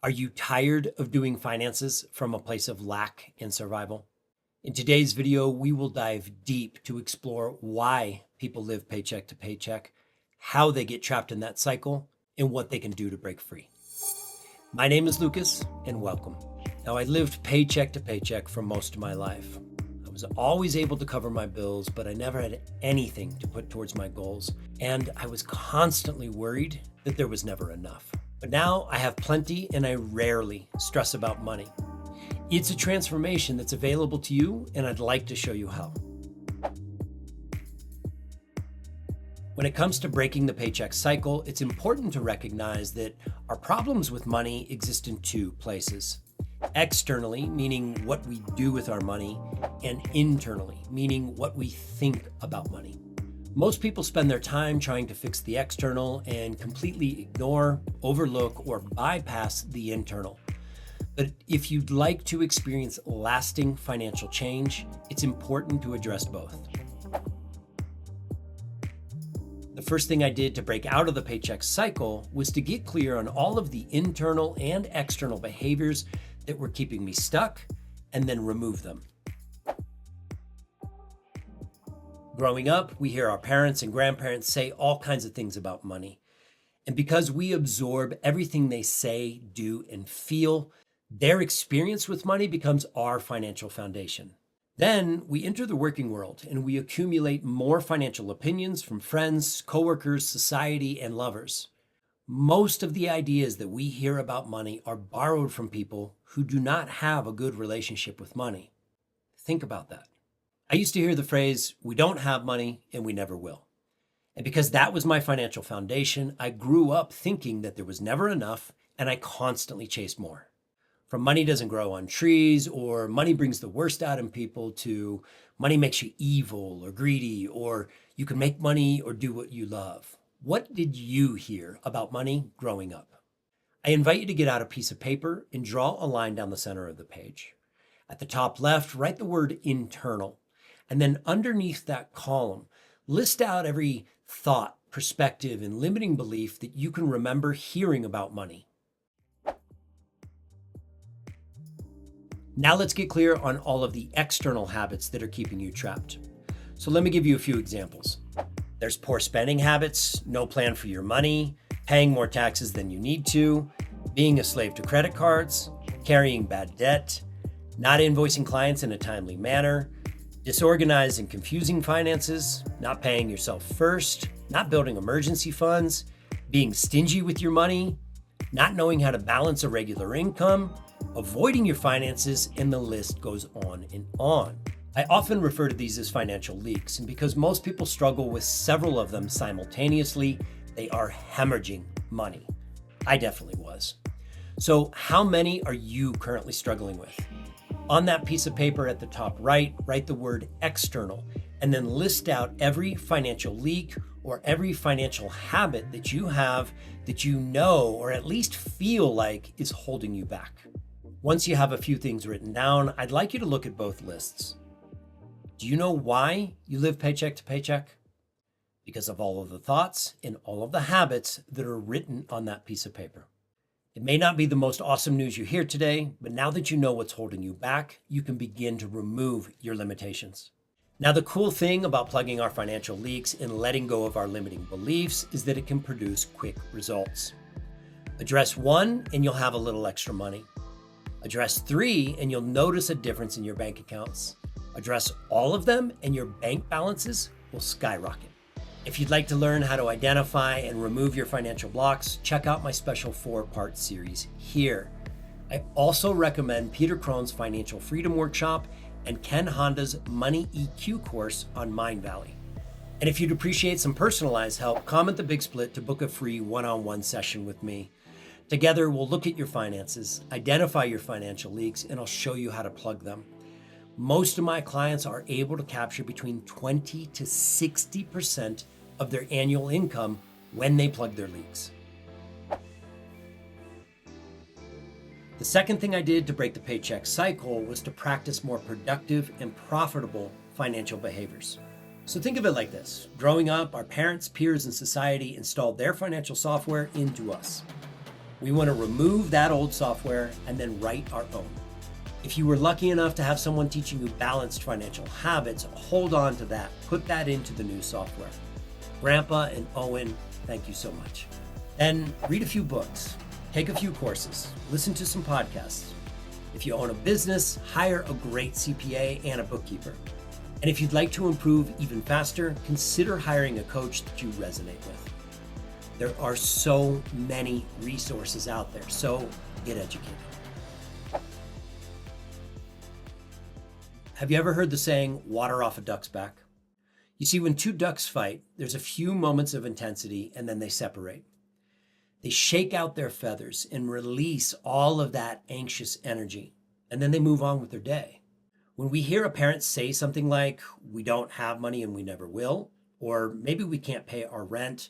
Are you tired of doing finances from a place of lack and survival? In today's video, we will dive deep to explore why people live paycheck to paycheck, how they get trapped in that cycle, and what they can do to break free. My name is Lucas, and welcome. Now, I lived paycheck to paycheck for most of my life. I was always able to cover my bills, but I never had anything to put towards my goals, and I was constantly worried that there was never enough. But now I have plenty and I rarely stress about money. It's a transformation that's available to you, and I'd like to show you how. When it comes to breaking the paycheck cycle, it's important to recognize that our problems with money exist in two places. Externally, meaning what we do with our money, and internally, meaning what we think about money. Most people spend their time trying to fix the external and completely ignore, overlook, or bypass the internal. But if you'd like to experience lasting financial change, it's important to address both. The first thing I did to break out of the paycheck cycle was to get clear on all of the internal and external behaviors that were keeping me stuck, and then remove them. Growing up, we hear our parents and grandparents say all kinds of things about money. And because we absorb everything they say, do, and feel, their experience with money becomes our financial foundation. Then we enter the working world and we accumulate more financial opinions from friends, coworkers, society, and lovers. Most of the ideas that we hear about money are borrowed from people who do not have a good relationship with money. Think about that. I used to hear the phrase, "We don't have money and we never will." And because that was my financial foundation, I grew up thinking that there was never enough, and I constantly chased more. From money doesn't grow on trees, or money brings the worst out in people, to money makes you evil or greedy, or you can make money or do what you love. What did you hear about money growing up? I invite you to get out a piece of paper and draw a line down the center of the page. At the top left, write the word internal. And then underneath that column, list out every thought, perspective, and limiting belief that you can remember hearing about money. Now let's get clear on all of the external habits that are keeping you trapped. So let me give you a few examples. There's poor spending habits, no plan for your money, paying more taxes than you need to, being a slave to credit cards, carrying bad debt, not invoicing clients in a timely manner, disorganized and confusing finances, not paying yourself first, not building emergency funds, being stingy with your money, not knowing how to balance a regular income, avoiding your finances, and the list goes on and on. I often refer to these as financial leaks, and because most people struggle with several of them simultaneously, they are hemorrhaging money. I definitely was. So how many are you currently struggling with? On that piece of paper at the top right, write the word external, and then list out every financial leak or every financial habit that you have that you know or at least feel like is holding you back. Once you have a few things written down, I'd like you to look at both lists. Do you know why you live paycheck to paycheck? Because of all of the thoughts and all of the habits that are written on that piece of paper. It may not be the most awesome news you hear today, but now that you know what's holding you back, you can begin to remove your limitations. Now, the cool thing about plugging our financial leaks and letting go of our limiting beliefs is that it can produce quick results. Address one and you'll have a little extra money. Address three and you'll notice a difference in your bank accounts. Address all of them and your bank balances will skyrocket. If you'd like to learn how to identify and remove your financial blocks, check out my special 4-part series here. I also recommend Peter Crone's Financial Freedom Workshop and Ken Honda's Money EQ course on Mindvalley. And if you'd appreciate some personalized help, comment the Big Split to book a free one-on-one session with me. Together, we'll look at your finances, identify your financial leaks, and I'll show you how to plug them. Most of my clients are able to capture between 20 to 60% of their annual income when they plug their leaks. The second thing I did to break the paycheck cycle was to practice more productive and profitable financial behaviors. So think of it like this. Growing up, our parents, peers, and society installed their financial software into us. We want to remove that old software and then write our own. If you were lucky enough to have someone teaching you balanced financial habits, hold on to that. Put that into the new software. Grandpa and Owen, thank you so much. Then read a few books, take a few courses, listen to some podcasts. If you own a business, hire a great CPA and a bookkeeper. And if you'd like to improve even faster, consider hiring a coach that you resonate with. There are so many resources out there, so get educated. Have you ever heard the saying, water off a duck's back? You see, when two ducks fight, there's a few moments of intensity and then they separate. They shake out their feathers and release all of that anxious energy, and then they move on with their day. When we hear a parent say something like, we don't have money and we never will, or maybe we can't pay our rent,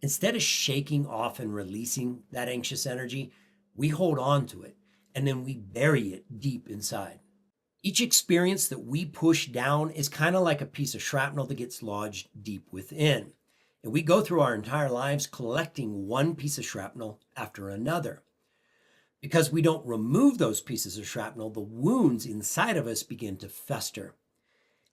instead of shaking off and releasing that anxious energy, we hold on to it and then we bury it deep inside. Each experience that we push down is kind of like a piece of shrapnel that gets lodged deep within. And we go through our entire lives collecting one piece of shrapnel after another. Because we don't remove those pieces of shrapnel, the wounds inside of us begin to fester.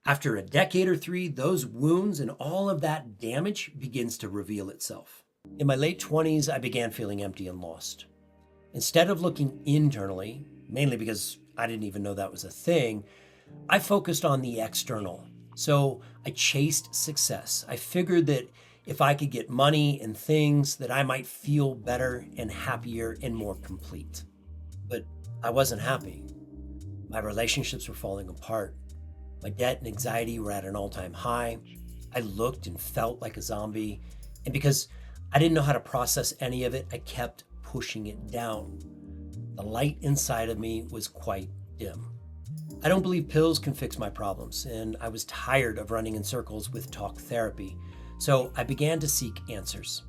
After a decade or three, those wounds and all of that damage begins to reveal itself. In my late 20s, I began feeling empty and lost. Instead of looking internally, mainly because I didn't even know that was a thing, I focused on the external. So I chased success. I figured that if I could get money and things, that I might feel better and happier and more complete. But I wasn't happy. My relationships were falling apart. My debt and anxiety were at an all-time high. I looked and felt like a zombie. And because I didn't know how to process any of it, I kept pushing it down. The light inside of me was quite dim. I don't believe pills can fix my problems, and I was tired of running in circles with talk therapy. So I began to seek answers.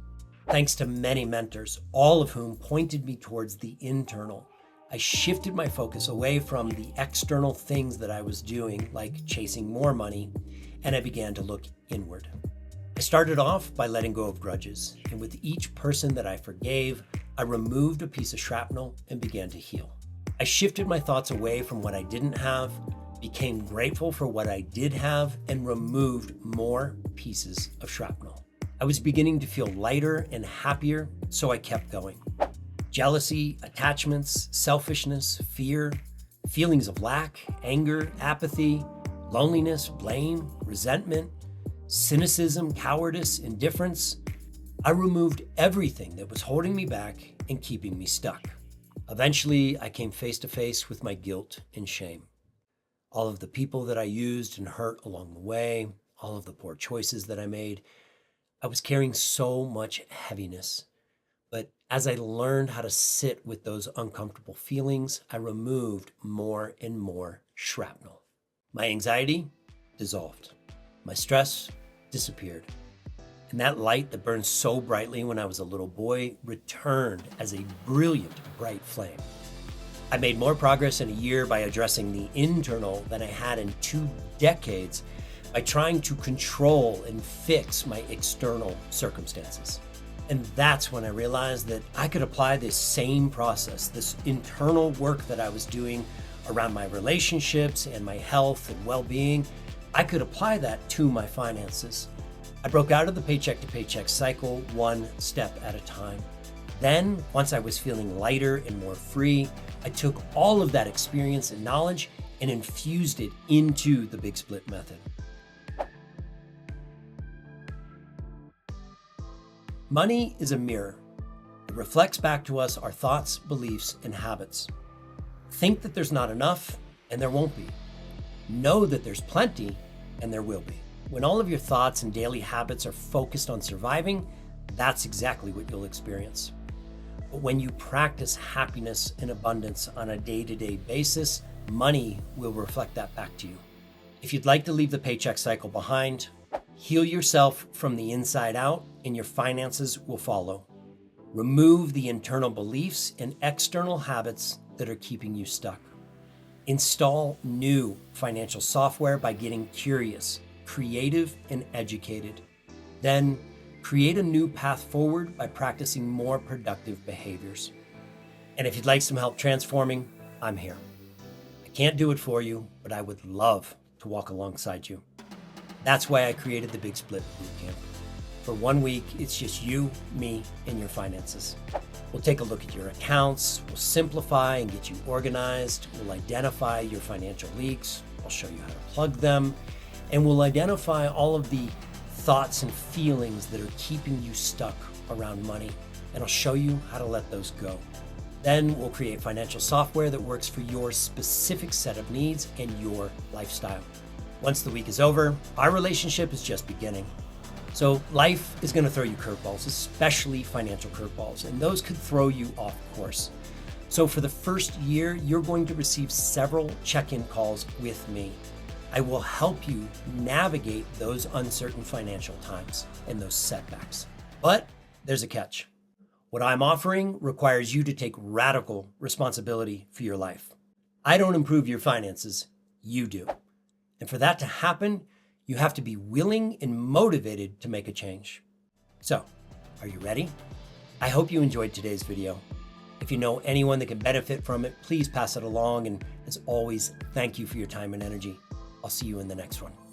Thanks to many mentors, all of whom pointed me towards the internal, I shifted my focus away from the external things that I was doing, like chasing more money, and I began to look inward. I started off by letting go of grudges, and with each person that I forgave, I removed a piece of shrapnel and began to heal. I shifted my thoughts away from what I didn't have, became grateful for what I did have, and removed more pieces of shrapnel. I was beginning to feel lighter and happier, so I kept going. Jealousy, attachments, selfishness, fear, feelings of lack, anger, apathy, loneliness, blame, resentment, cynicism, cowardice, indifference. I removed everything that was holding me back and keeping me stuck. Eventually, I came face to face with my guilt and shame. All of the people that I used and hurt along the way, all of the poor choices that I made. I was carrying so much heaviness. But as I learned how to sit with those uncomfortable feelings, I removed more and more shrapnel. My anxiety dissolved. My stress disappeared. And that light that burned so brightly when I was a little boy returned as a brilliant, bright flame. I made more progress in a year by addressing the internal than I had in 2 decades by trying to control and fix my external circumstances. And that's when I realized that I could apply this same process, this internal work that I was doing around my relationships and my health and well-being. I could apply that to my finances. I broke out of the paycheck to paycheck cycle one step at a time. Then, once I was feeling lighter and more free, I took all of that experience and knowledge and infused it into the Big Split method. Money is a mirror. It reflects back to us our thoughts, beliefs, and habits. Think that there's not enough, and there won't be. Know that there's plenty, and there will be. When all of your thoughts and daily habits are focused on surviving, that's exactly what you'll experience. But when you practice happiness and abundance on a day-to-day basis, money will reflect that back to you. If you'd like to leave the paycheck cycle behind, heal yourself from the inside out, and your finances will follow. Remove the internal beliefs and external habits that are keeping you stuck. Install new financial software by getting curious, creative, and educated. Then create a new path forward by practicing more productive behaviors. And if you'd like some help transforming, I'm here. I can't do it for you, but I would love to walk alongside you. That's why I created the Big Split Bootcamp. For 1 week, it's just you, me, and your finances. We'll take a look at your accounts, we'll simplify and get you organized, we'll identify your financial leaks, I'll show you how to plug them, and we'll identify all of the thoughts and feelings that are keeping you stuck around money, and I'll show you how to let those go. Then we'll create financial software that works for your specific set of needs and your lifestyle. Once the week is over, our relationship is just beginning. So life is going to throw you curveballs, especially financial curveballs, and those could throw you off course. So for the first year, you're going to receive several check-in calls with me. I will help you navigate those uncertain financial times and those setbacks. But there's a catch. What I'm offering requires you to take radical responsibility for your life. I don't improve your finances, you do. And for that to happen, you have to be willing and motivated to make a change. So, are you ready? I hope you enjoyed today's video. If you know anyone that can benefit from it, please pass it along. And as always, thank you for your time and energy. I'll see you in the next one.